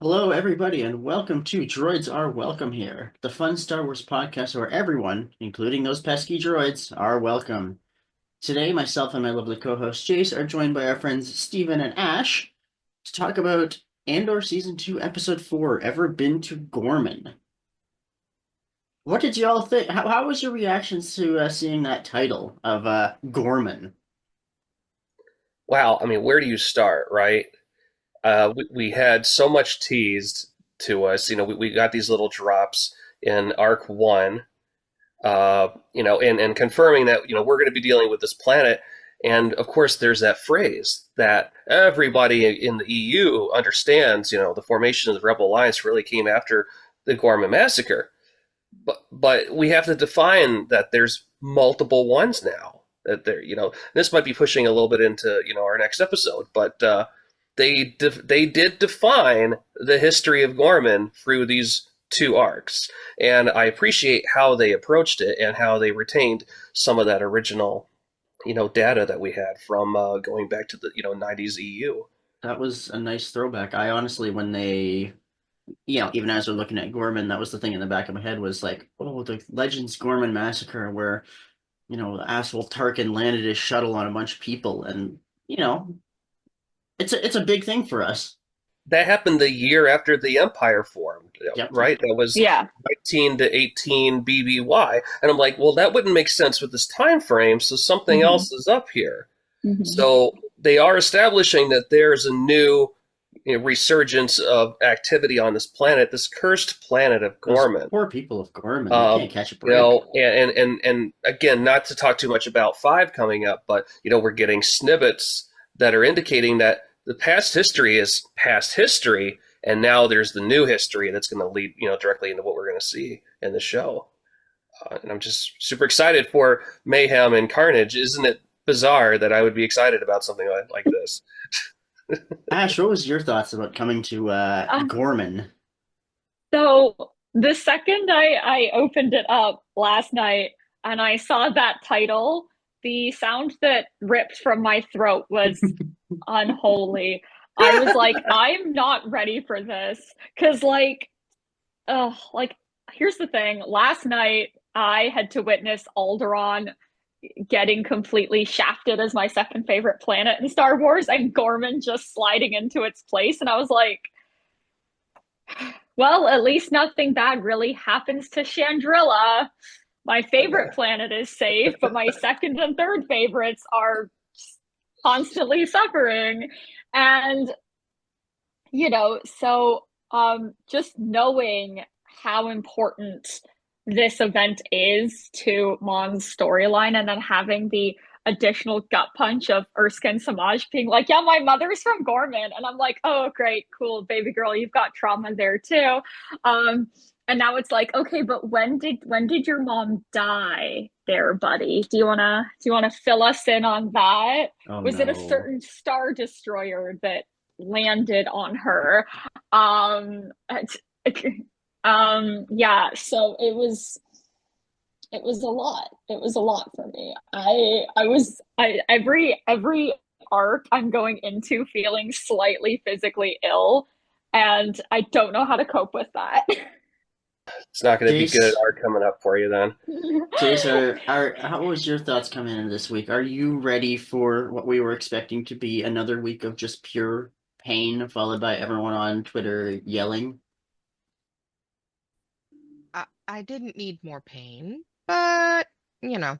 Hello, everybody, and welcome to Droids Are Welcome Here, the fun Star Wars podcast where everyone, including those pesky droids, are welcome. Today, myself and my lovely co-host Jace are joined by our friends Steven and Ash to talk about Andor Season 2, Episode 4, Ever Been to Ghorman? What did you all think? How was your reactions to seeing that title of Ghorman? Wow, I mean, where do you start, right? We had so much teased to us. We got these little drops in Arc 1, and confirming that, we're going to be dealing with this planet. And of course, there's that phrase that everybody in the EU understands, the formation of the Rebel Alliance really came after the Ghorman Massacre. But we have to define that there's multiple ones now. That this might be pushing a little bit into our next episode, but they did define the history of Gorman through these two arcs, and I appreciate how they approached it and how they retained some of that original data that we had from going back to the 90s EU. That was a nice throwback. I honestly, when they even as we're looking at Gorman, that was the thing in the back of my head was like, oh, the Legends Gorman massacre, where the asshole Tarkin landed his shuttle on a bunch of people, and you know, it's a big thing for us. That happened the year after the Empire formed, Yep. right? That was Yeah. 19 to 18 BBY. And I'm like, well, that wouldn't make sense with this time frame, so something hmm else is up here. hmm So they are establishing that there's a new resurgence of activity on this planet, this cursed planet of Those Gorman. poor people of Gorman, they can't catch a You break. know, and again, not to talk too much about five coming up, but we're getting snippets that are indicating that the past history is past history, and now there's the new history that's going to lead, directly into what we're going to see in the show. And I'm just super excited for mayhem and carnage. Isn't it bizarre that I would be excited about something like this? Ash, what was your thoughts about coming to Uh, Gorman? so the second I opened it up last night and I saw that title, the sound that ripped from my throat was unholy. I was like, I'm not ready for this. Cause like here's the thing. Last night I had to witness Alderaan getting completely shafted as my second favorite planet in Star Wars and Gorman just sliding into its place. And I was like, well, at least nothing bad really happens to Chandrilla. My favorite planet is safe, but my second and third favorites are constantly suffering. And, just knowing how important this event is to Mon's storyline and then having the additional gut punch of Erskine Samaj being like, yeah, my mother's from Gorman. And I'm like, oh, great, cool, baby girl, you've got trauma there too. Um, and now it's like, okay, but when did your mom die there, buddy? Do you wanna fill us in on that? Oh Was it a no. certain star destroyer that landed on her? Um, yeah, so it was a lot. It was a lot for me. Every arc I'm going into feeling slightly physically ill, and I don't know how to cope with that. It's not going to be good Jace, art coming up for you then. Jace, how was your thoughts coming into this week? Are you ready for what we were expecting to be another week of just pure pain, followed by everyone on Twitter yelling? I didn't need more pain, but you know,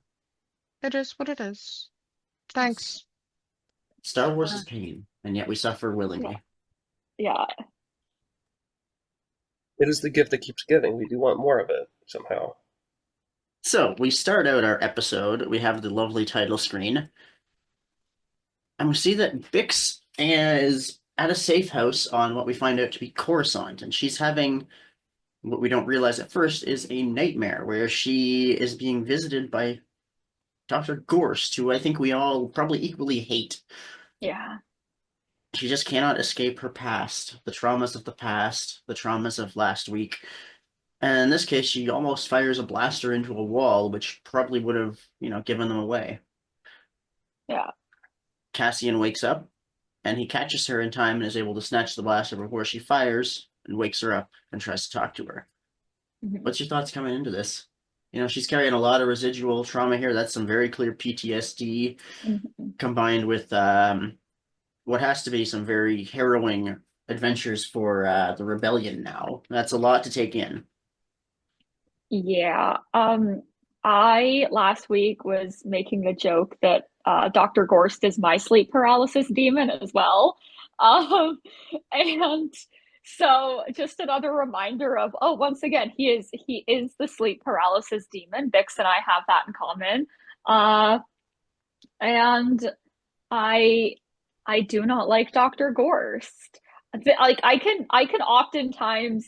it is what it is. Thanks. Star Wars Uh, is pain, and yet we suffer yeah, willingly. yeah. It is the gift that keeps giving. We do want more of it somehow. So we start out our episode. We have the lovely title screen, and we see that Bix is at a safe house on what we find out to be Coruscant, and she's having what we don't realize at first is a nightmare where she is being visited by Dr. Gorst, who I think we all probably equally hate. Yeah. She just cannot escape her past, the traumas of the past, the traumas of last week. And in this case, she almost fires a blaster into a wall, which probably would have, given them away. Yeah. Cassian wakes up, and he catches her in time and is able to snatch the blaster before she fires. and wakes her up and tries to talk to her. Mhm. What's your thoughts coming into this? She's carrying a lot of residual trauma here. That's some very clear PTSD Mhm. combined with what has to be some very harrowing adventures for the rebellion now. That's a lot to take in. Yeah. I last week was making the joke that Dr. Gorst is my sleep paralysis demon as well. Um, and so just another reminder of, oh, once again, he is the sleep paralysis demon. Bix and I have that in common. Uh, and I I do not like Dr. Gorst. Like I can oftentimes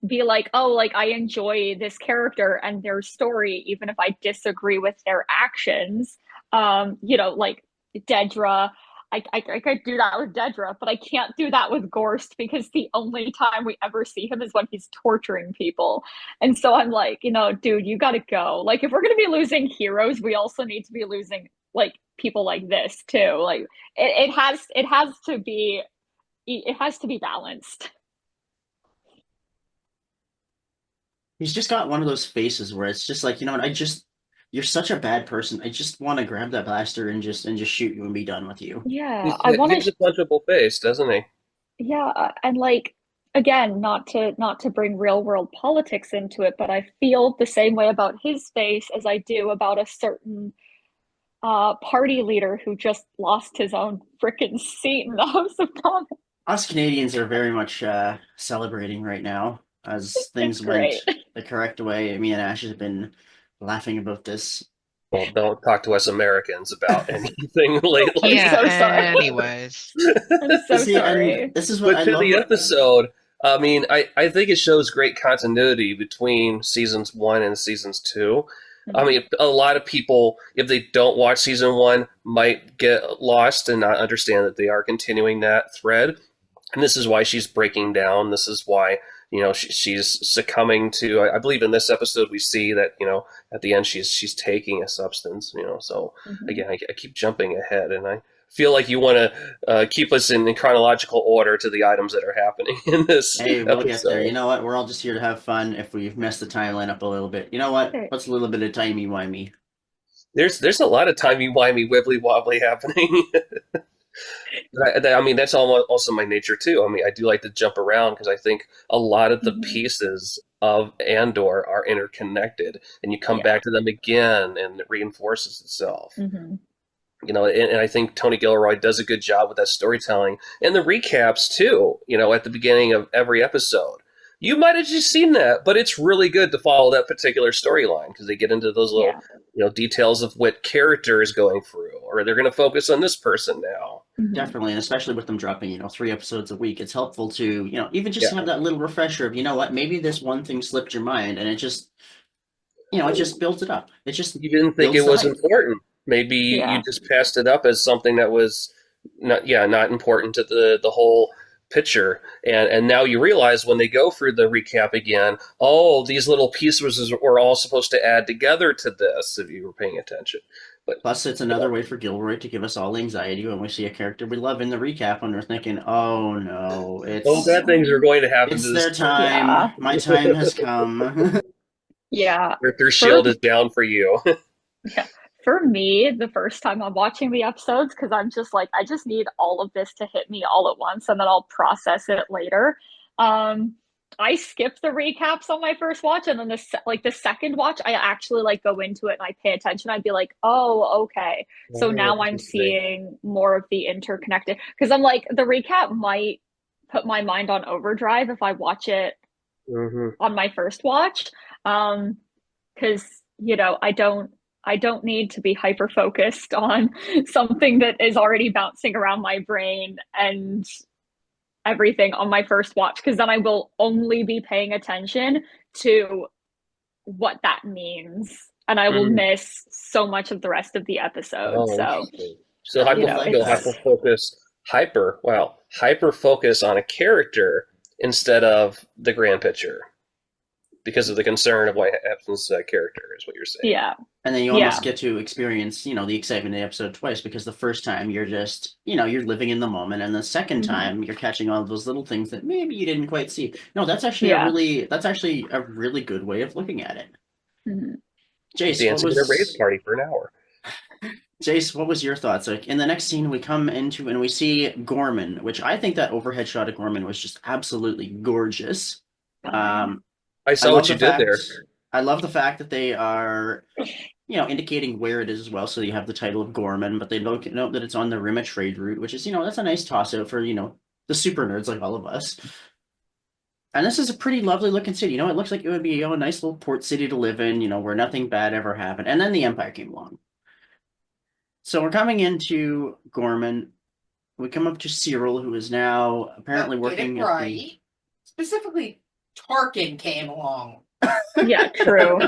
be like, oh, like I enjoy this character and their story, even if I disagree with their actions. Like Dedra. I could do that with Dedra, but I can't do that with Gorst because the only time we ever see him is when he's torturing people. And so I'm like, dude, you gotta go. Like if we're gonna be losing heroes, we also need to be losing like people like this too. Like it has to be balanced. He's just got one of those faces where it's just like, you're such a bad person. I just want to grab that blaster and just shoot you and be done with you. Yeah, He I want has to. a punchable face, doesn't he? Yeah, and like again, not to bring real world politics into it, but I feel the same way about his face as I do about a certain party leader who just lost his own freaking seat in the House of Commons. Us Canadians are very much celebrating right now as It's things great. went the correct way. Me and Ash have been laughing about this. Well, don't talk to us Americans about anything I'm lately. Yeah, so sorry. anyways. I'm so See, and sorry. this is what But I to the love. episode, I mean, I think it shows great continuity between seasons 1 and seasons 2. I Mhm. mean, a lot of people, if they don't watch season 1, might get lost and not understand that they are continuing that thread. And this is why she's breaking down. This is why she's succumbing to. I believe in this episode we see that at the end she's taking a substance. So Mhm. again, I keep jumping ahead, and I feel like you want to keep us in chronological order to the items that are happening in this Hey, we'll get there. You episode. know what? We're all just here to have fun. If we've messed the timeline up a little bit, you know what? Okay. What's a little bit of timey-wimey? There's a lot of timey wimey wibbly wobbly happening. I mean, that's also my nature too. I mean, I do like to jump around because I think a lot of the Mhm. pieces of Andor are interconnected, and you come Yeah. back to them again, and it reinforces itself. Hmm. And I think Tony Gilroy does a good job with that storytelling and the recaps too. At the beginning of every episode. You might have just seen that, but it's really good to follow that particular storyline because they get into those little, Yeah. details of what character is going through, or they're going to focus on this person now. Hmm. Definitely, and especially with them dropping, 3 episodes a week, it's helpful to, even just Yeah. have that little refresher of, maybe this one thing slipped your mind, and it just builds it up. It just You didn't think builds it the was hype. important. Maybe you Yeah. just passed it up as something that was not important to the whole picture. And now you realize when they go through the recap again, oh, these little pieces were all supposed to add together to this if you were paying attention. But Plus, it's another way for Gilroy to give us all anxiety when we see a character we love in the recap, when we're thinking, "Oh no, oh, bad things are going to happen to it's this their person. Yeah. time. My time has come." Yeah. Their For shield is down for you. Yeah. For me, the first time I'm watching the episodes, because I'm just like, I just need all of this to hit me all at once and then I'll process it later. Um, I skip the recaps on my first watch, and then the second watch, I actually like go into it and I pay attention. I'd be like, oh, okay. So Oh, now I'm interesting. seeing more of the interconnected, because I'm like, the recap might put my mind on overdrive if I watch it Hmm. on my first watch. Because I don't need to be hyper focused on something that is already bouncing around my brain and everything on my first watch, because then I will only be paying attention to what that means and I will Mm. miss so much of the rest of the episode. Oh, So, interesting. So I like you'll that. it's hyper focus on a character instead of the grand picture. because of the concern of what happens to that character, is what you're saying. Yeah. And then you Yeah. almost get to experience, the excitement of the episode twice, because the first time you're just, you're living in the moment, and the second Mhm. time you're catching all those little things that maybe you didn't quite see. No, that's actually Yeah. that's actually a really good way of looking at it. Mhm. Jace, Dancing at a rave party for an hour. What was your thoughts? Like in the next scene, we come into and we see Ghorman, which I think that overhead shot of Ghorman was just absolutely gorgeous. Stunning. I saw what you did there. I love the fact that they are, indicating where it is as well. So you have the title of Ghorman, but they note that it's on the Rimma trade route, which is, that's a nice toss out for, the super nerds like all of us. And this is a pretty lovely looking city. It looks like it would be, a nice little port city to live in, where nothing bad ever happened. And then the Empire came along. So we're coming into Ghorman. We come up to Cyril, who is now apparently working Get it right. Specifically, Tarkin came along. Yeah, true.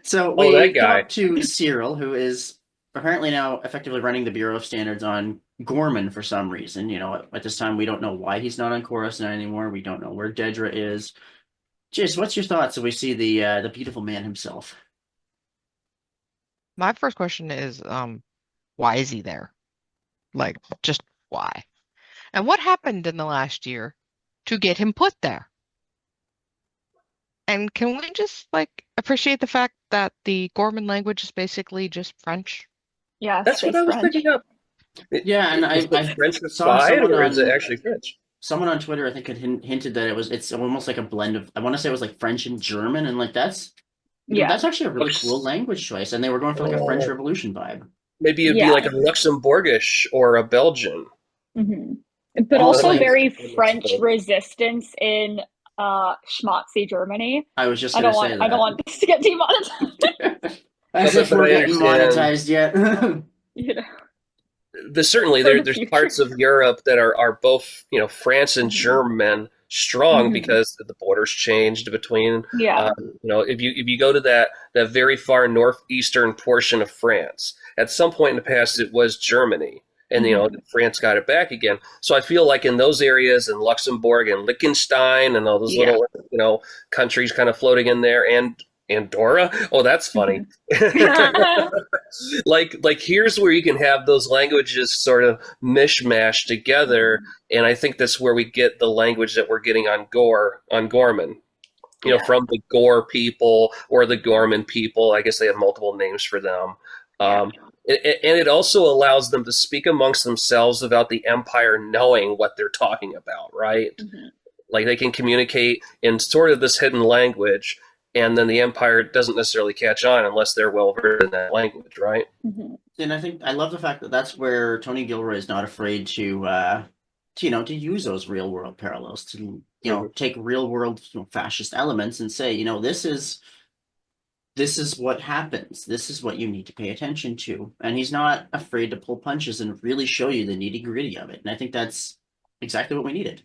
So Oh, that we come guy. up to Cyril, who is apparently now effectively running the Bureau of Standards on Ghorman for some reason. At this time, we don't know why he's not on Coruscant anymore. We don't know where Dedra is. Jace, what's your thoughts? So we see the beautiful man himself. My first question is, why is he there? Like, just why? And what happened in the last year to get him put there? And can we just appreciate the fact that the Ghorman language is basically just French? Yeah, That's what space I was French. picking up. Yeah, and Is I it French saw side, someone or is it on actually French? someone on Twitter, I think, had hinted that it's almost like a blend of, I want to say it was like French and German, and that's Yeah. that's actually a really cool language choice, and they were going for like a French Revolution vibe. Maybe it'd be Yeah. like a Luxembourgish or a Belgian. Mhm. But Almost also like- very Mexico. French resistance in schmaltzy Germany. I was just I going don't to say want I don't want this to get demonetized. As No, if but we're I getting understand. monetized yet. You know. Certainly, For the there's future. parts of Europe that are both, France and Mhm. German strong Mhm. because the borders changed between. Yeah. If you go to that very far northeastern portion of France, at some point in the past it was Germany, and Mhm. France got it back again. So I feel like in those areas, in Luxembourg and Liechtenstein and all those Yeah. little countries kind of floating in there, and Andorra. Oh, that's funny. like here's where you can have those languages sort of mishmash together, and I think that's where we get the language that we're getting on Ghorman. Yeah. From the Gore people or the Ghorman people. I guess they have multiple names for them. Yeah. And it also allows them to speak amongst themselves without the Empire knowing what they're talking about, right? Mhm. Like they can communicate in sort of this hidden language, and then the Empire doesn't necessarily catch on unless they're well versed in that language, right? Mhm. And I think I love the fact that that's where Tony Gilroy is not afraid to to use those real world parallels to take real world fascist elements and say this is what happens. This is what you need to pay attention to. And he's not afraid to pull punches and really show you the nitty gritty of it. And I think that's exactly what we needed.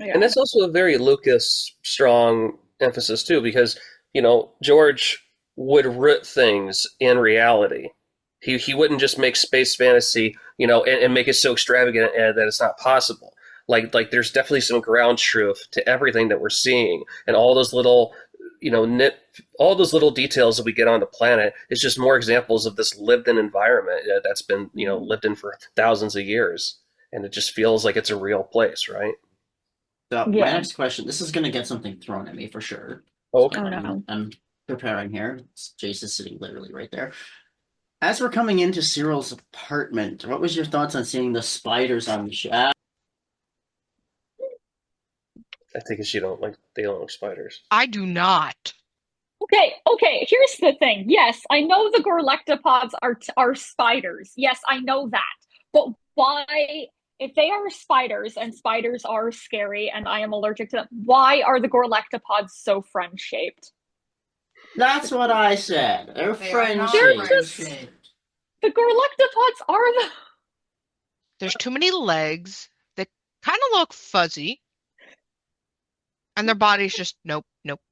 Yeah. And that's also a very Lucas strong emphasis too, because George would root things in reality. He wouldn't just make space fantasy, and make it so extravagant that it's not possible. Like there's definitely some ground truth to everything that we're seeing, and all those little all those little details that we get on the planet is just more examples of this lived-in environment that's been lived in for thousands of years, and it just feels like it's a real place, right? So Yeah. my next question, this is going to get something thrown at me for sure. Okay. Oh, no. I'm preparing here. Jace is sitting literally right there. As we're coming into Cyril's apartment, what was your thoughts on seeing the spiders on the show? I think they don't like spiders. I do not. Okay, here's the thing. Yes, I know the Gorlectopods are spiders. Yes, I know that. But why, if they are spiders and spiders are scary and I am allergic to them, why are the Gorlectopods so friend-shaped? That's what I said. They're They are not friend-shaped. friend-shaped. The Gorlectopods are the... There's too many legs. They kind of look fuzzy. And their bodies just nope.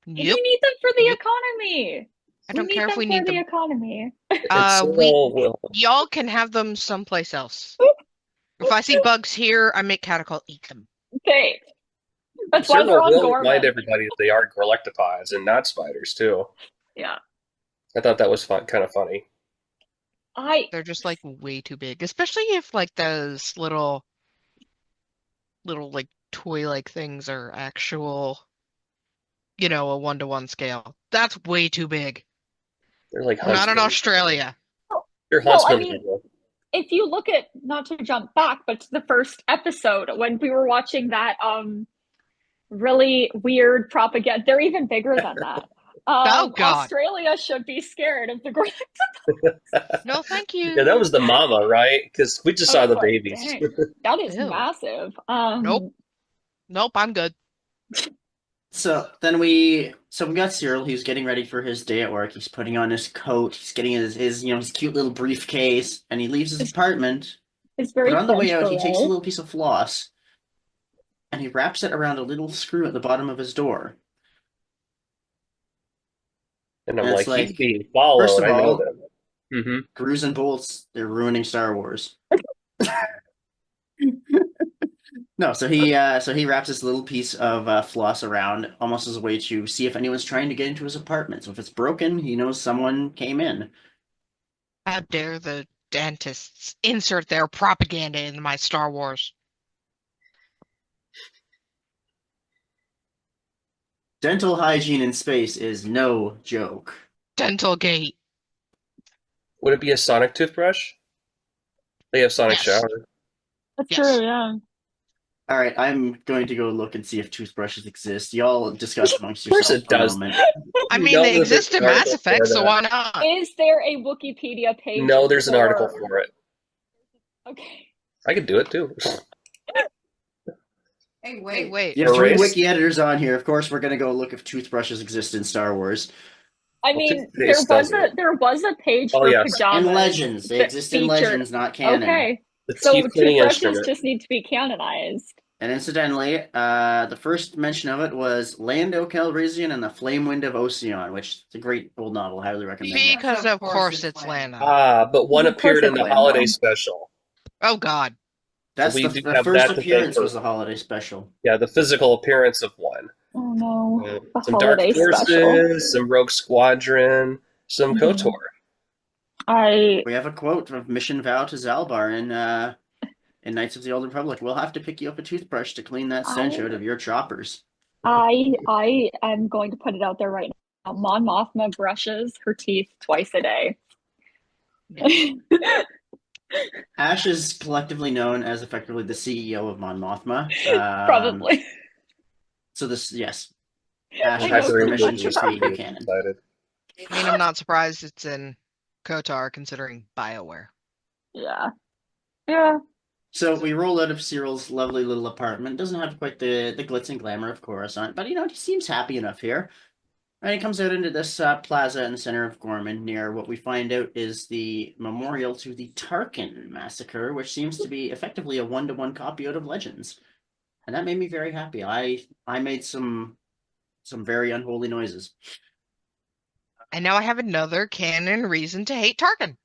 We need them for the Yep. economy. I don't care if we need for the them. economy. Y'all can have them someplace else. If I see bugs here, I make Catacall eat them. Okay. That's why they're Cyril on will remind Ghorman. everybody that they are galactophiles and not spiders too. Yeah. I thought that was fun, kind of funny. I They're just like way too big, especially if like those little like toy-like things are actual, a 1-to-1 scale. That's way too big. They're like We're not in huntsmen. Australia. They're well, I huntsman mean, level. if you look at, not to jump back, but to the first episode when we were watching that really weird propaganda, they're even bigger than that. Oh God. Australia should be scared of the No, thank Yeah, that you. was the mama, right? Because we just I saw was the like, babies. dang, that is Ew. massive. Nope. Nope, I'm good. So we got Cyril. He's getting ready for his day at work. He's putting on his coat. He's getting his cute little briefcase, and he leaves his It's, apartment. it's But very on the way French out, he takes a girl. little piece of floss and he wraps it around a little screw at the bottom of his door. And I'm And it's like, he's like, being first followed. of I know all, that. Hmm. screws and bolts, they're ruining Star Wars. No, so he wraps this little piece of floss around almost as a way to see if anyone's trying to get into his apartment. So if it's broken, he knows someone came in. How dare the dentists insert their propaganda into my Star Wars? Dental hygiene in space is no joke. Dental gate. Would it be a sonic toothbrush? They have sonic Yes. shower. That's Yes. true, yeah. All right, I'm going to go look and see if toothbrushes exist. Y'all discuss amongst Of course yourselves it for a does. moment. I You mean, know they that there's exist in an Mass article for Effect, so that. why not? Is there a Wikipedia page No, there's an article for... for it. Okay. I could do it too. Hey, Hey, wait. wait. You have three Erase. wiki editors on here. Of course, we're going to go look if toothbrushes exist in Star Wars. I Well, mean, toothpaste doesn't. there was a page Oh for yes, In pajamas Legends, they that exist in featured. Legends, not canon. Okay. the So teeth cleaning toothbrushes instrument. just need to be canonized. And incidentally, the first mention of it was Lando Calrissian and the Flame Wind of Ocean, which is a great old novel. Highly recommend that. Because of course it's Lando. Lando. But one Of course appeared in it's the Lando. holiday special. Oh God. So That's we do the have first that to thank appearance for. was the holiday special. Yeah, the physical appearance of one. Oh no, the Some Dark holiday special. Forces, some Rogue Squadron, some Mhm. KOTOR. We have a quote of Mission Vow to Zalbar in Knights of the Old Republic. We'll have to pick you up a toothbrush to clean that stench out of your choppers. I am going to put it out there right now. Mon Mothma brushes her teeth twice a day. Ash is collectively known as effectively the CEO of Mon Mothma. Probably. So yes, Ash I has know, permission to that's create new right. canon. Excited. I mean, I'm not surprised it's in KOTOR considering BioWare. Yeah. Yeah. So we roll out of Cyril's lovely little apartment. Doesn't have quite the glitz and glamour of Coruscant, but he seems happy enough here. And he comes out into this plaza in the center of Ghorman, near what we find out is the memorial to the Tarkin massacre, which seems to be effectively a 1-to-1 copy out of Legends, and that made me very happy. I made some very unholy noises. And now I have another canon reason to hate Tarkin.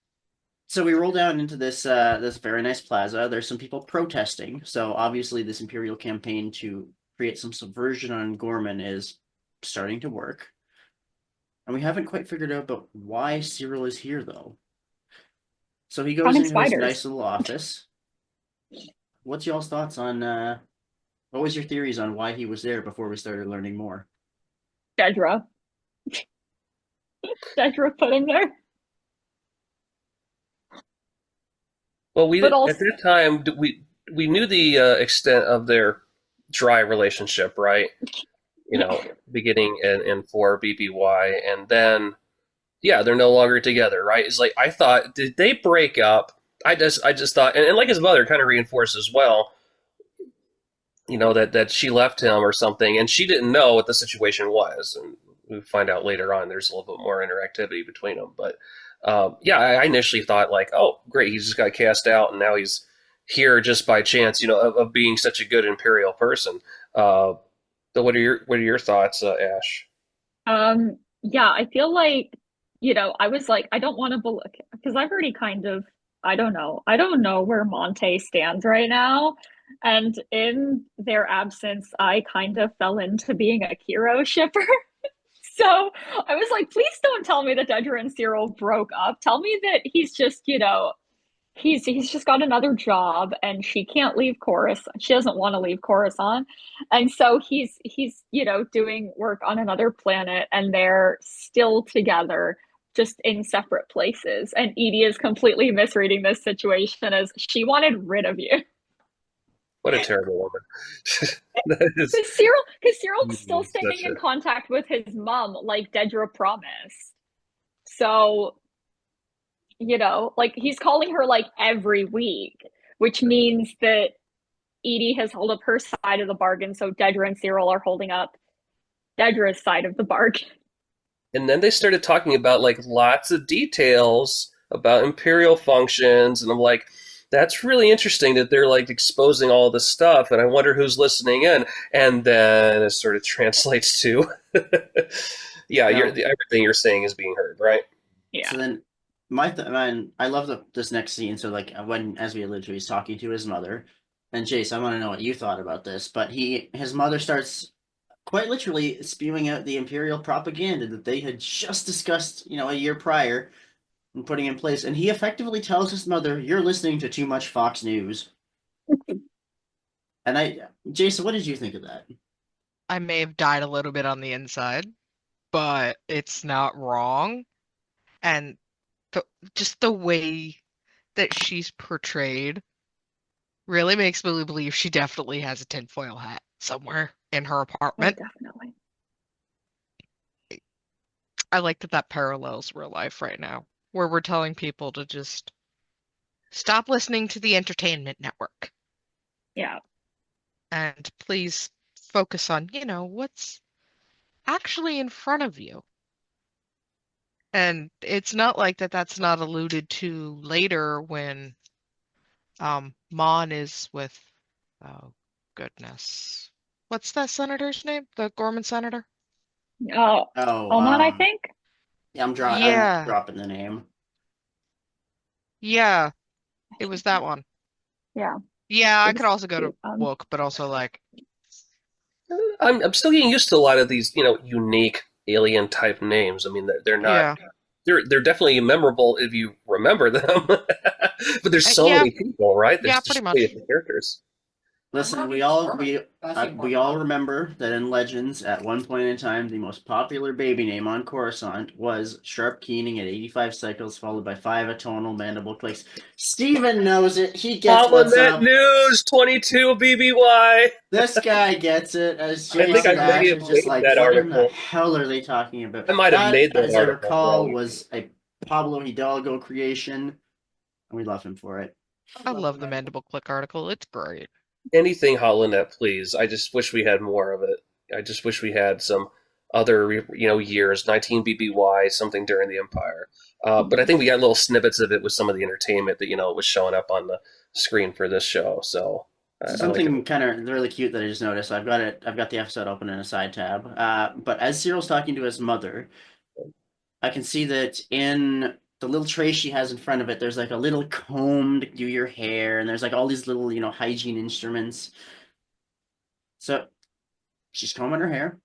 So we roll down into this this very nice plaza. There's some people protesting. So obviously, this Imperial campaign to create some subversion on Ghorman is starting to work. And we haven't quite figured out about why Cyril is here, though. So he goes Counting into his spiders. nice little office. What's y'all's thoughts on, what was your theories on why he was there before we started learning more? Dedra. Dedra put him there. Well, But also- at that time we knew the extent of their dry relationship, right? Beginning in 4 BBY, and then they're no longer together, right? It's like I thought, did they break up? I just thought, and like his mother kind of reinforced as well, that she left him or something, and she didn't know what the situation was, and we find out later on there's a little bit more interactivity between them. But I initially thought like, oh, great, he just got cast out, and now he's here just by chance, of being such a good Imperial person. So what are your thoughts, Ash? Yeah, I feel like, I was like, I don't want to believe, because I've already kind of, I don't know where Monte stands right now. And in their absence, I kind of fell into being a Kiro shipper. So I was like, please don't tell me that Dedra and Cyril broke up. Tell me that he's just, he's just got another job and she can't leave Chorus. She doesn't want to leave Coruscant. And so he's doing work on another planet and they're still together, just in separate places. And Edie is completely misreading this situation as she wanted rid of you. What a terrible woman. That is Because Cyril's still such staying in a. contact with his mom, like Dedra promised. So, like he's calling her like every week, which means that Edie has held up her side of the bargain. So Dedra and Cyril are holding up Dedra's side of the bargain. And then they started talking about like lots of details about Imperial functions, and I'm like, that's really interesting that they're like exposing all this stuff, and I wonder who's listening in. And then it sort of translates to, yeah, everything you're saying is being heard, right? Yeah. So then, I love this next scene. So like as we alluded to, he's talking to his mother, and Jace, I want to know what you thought about this. But his mother starts quite literally spewing out the Imperial propaganda that they had just discussed, a year prior, and putting in place. And he effectively tells his mother, "You're listening to too much Fox News." And Jason, what did you think of that? I may have died a little bit on the inside, but it's not wrong. And just the way that she's portrayed really makes me believe she definitely has a tinfoil hat somewhere in her apartment. Oh, definitely. I like that parallels real life right now, where we're telling people to just stop listening to the entertainment network. Yeah. And please focus on, what's actually in front of you. And it's not like that's not alluded to later when Mon is with, oh goodness, what's that senator's name? The Ghorman senator? Oh, Oman, I think. Yeah, I'm Yeah, dropping the name. yeah, it was that one. Yeah. Yeah, I could also go to woke, but also like I'm still getting used to a lot of these, unique alien type names. I mean, they're not. yeah. They're definitely memorable if you remember them. But there's so Yeah, many people, right? There's yeah, just pretty so much. many different characters. Listen, we all remember that in Legends, at one point in time, the most popular baby name on Coruscant was Sharp Keening at 85 cycles, followed by 5 atonal mandible clicks. Steven knows it. He gets what's up. News 22 BBY. This guy gets it. As I think I Jason may Ash have is just made like, that what in the article. hell are they talking about? I might have made that as I article, recall, bro. was a Pablo Hidalgo creation, and we love him for it. I love the mandible click article. It's great. Anything Holonet, please. I just wish we had more of it. I just wish we had some other, years, 19 BBY, something during the Empire. But I think we got little snippets of it with some of the entertainment that, was showing up on the screen for this show. So something kind of really cute that I just noticed. I've got the episode open in a side tab. But as Cyril's talking to his mother, I can see that in the little tray she has in front of it, there's like a little comb to do your hair, and there's like all these little, hygiene instruments. So she's combing her hair,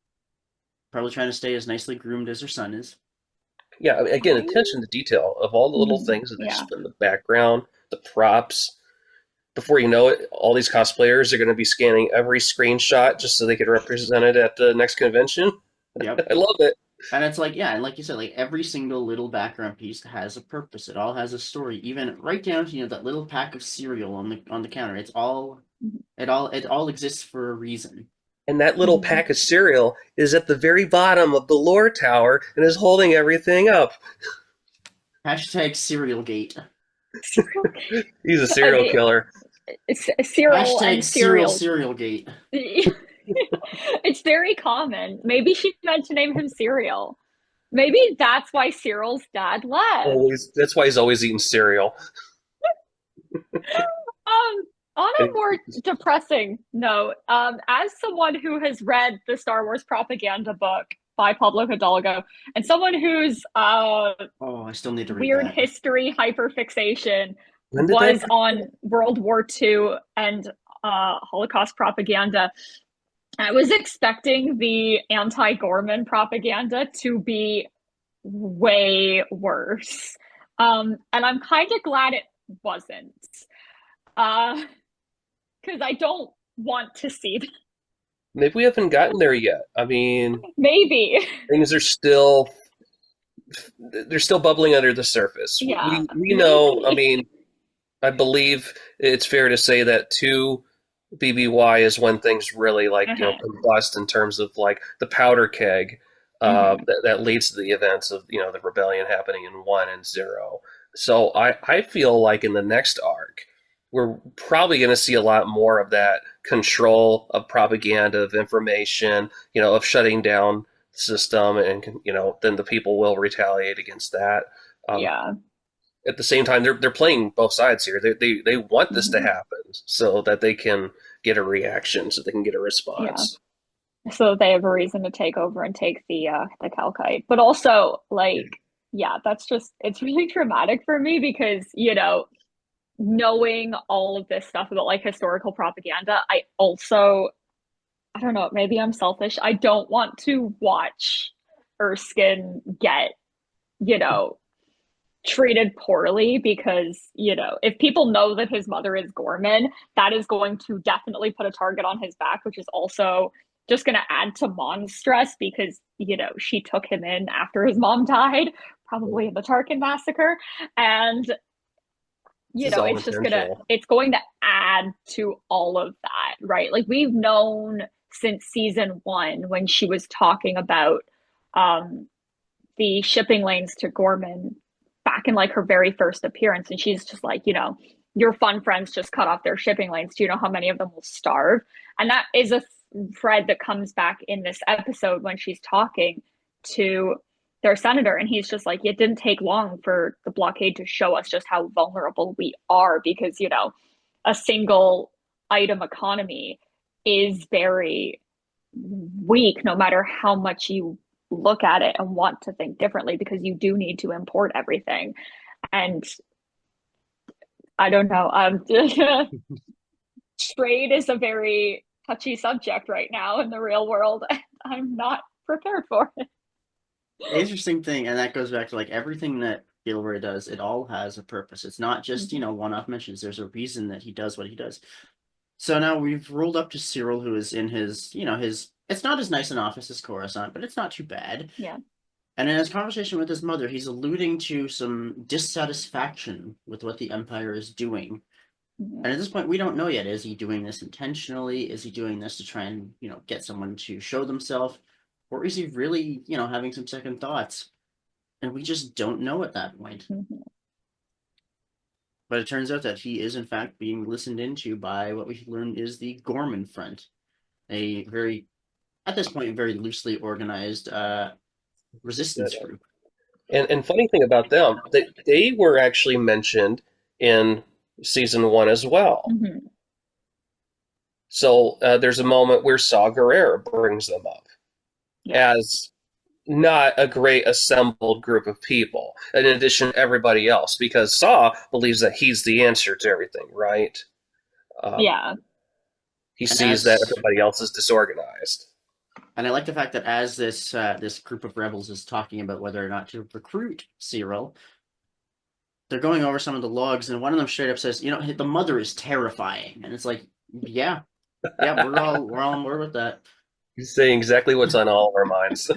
probably trying to stay as nicely groomed as her son is. Yeah, again, attention to detail of all the little things that they just put in the background, the props. Before you know it, all these cosplayers are going to be scanning every screenshot just so they can represent it at the next convention. Yep. I love it. And it's like, yeah, and like you said, like every single little background piece has a purpose. It all has a story, even right down to that little pack of cereal on the counter. It all exists for a reason. And that little pack of cereal is at the very bottom of the lore tower and is holding everything up. Hashtag Cerealgate. He's a serial killer. Cereal and cereal. Cerealgate. It's very common. Maybe she meant to name him Cereal. Maybe that's why Cyril's dad left. That's why he's always eating cereal. On a more depressing note, as someone who has read the Star Wars propaganda book by Pablo Hidalgo, and someone whose I still need to read weird that. history hyperfixation was on World War II and Holocaust propaganda. I was expecting the anti-Ghorman propaganda to be way worse. And I'm kind of glad it wasn't. Because I don't want to see that. Maybe we haven't gotten there yet. I mean, Maybe. things are still they're still bubbling under the surface. Yeah, We know. I maybe. mean, I believe it's fair to say that two BBY is when things really like Uh-huh. combust in terms of like the powder keg Mhm. that leads to the events of the rebellion happening in 1 and 0. So I feel like in the next arc we're probably going to see a lot more of that control of propaganda of information, of shutting down the system, and then the people will retaliate against that. Um, Yeah. at the same time, they're playing both sides here. They want this to Mhm. happen so that they can get a reaction, so they can get a Yeah. response. So they have a reason to take over and take the Calcite. But also, like, yeah, that's just it's really traumatic for me because, knowing all of this stuff about like historical propaganda, I don't know, maybe I'm selfish. I don't want to watch Erskine get, you know, treated poorly because, if people know that his mother is Gorman, that is going to definitely put a target on his back, which is also just going to add to Mon's stress because, she took him in after his mom died, probably in the Tarkin massacre. And, This is all intentional. it's going to add to all of that, right? Like we've known since season one when she was talking about um the shipping lanes to Ghorman back in like her very first appearance. And she's just like, your fun friends just cut off their shipping lanes. Do you know how many of them will starve? And that is a thread that comes back in this episode when she's talking to their senator. And he's just like, it didn't take long for the blockade to show us just how vulnerable we are because, a single item economy is very weak no matter how much you look at it and want to think differently because you do need to import everything. And I don't know. Trade is a very touchy subject right now in the real world. And I'm not prepared for it. The interesting thing, and that goes back to like everything that Gilroy does, it all has a purpose. It's not just, Mhm. one-off missions. There's a reason that he does what he does. So now we've rolled up to Cyril, who is in his, it's not as nice an office as Coruscant, but it's not too bad. Yeah. And in his conversation with his mother, he's alluding to some dissatisfaction with what the Empire is doing. Mhm. And at this point, we don't know yet. Is he doing this intentionally? Is he doing this to try and, get someone to show themselves? Or is he really, having some second thoughts? And we just don't know at that point. Mhm. But it turns out that he is, in fact, being listened into by what we've learned is the Ghorman Front, a very, at this point, very loosely organized resistance group. And funny thing about them, they were actually mentioned in season 1 as well. Mhm. So there's a moment where Saw Gerrera brings them up Yeah. as not a great assembled group of people, in addition to everybody else, because Saw believes that he's the answer to everything, right? Um, Yeah. he And sees that as everybody else is disorganized. and I like the fact that as this group of rebels is talking about whether or not to recruit Cyril, they're going over some of the logs, and one of them straight up says, the mother is terrifying, and it's like, yeah, yeah, we're all on board with that. He's saying exactly what's on all of our minds.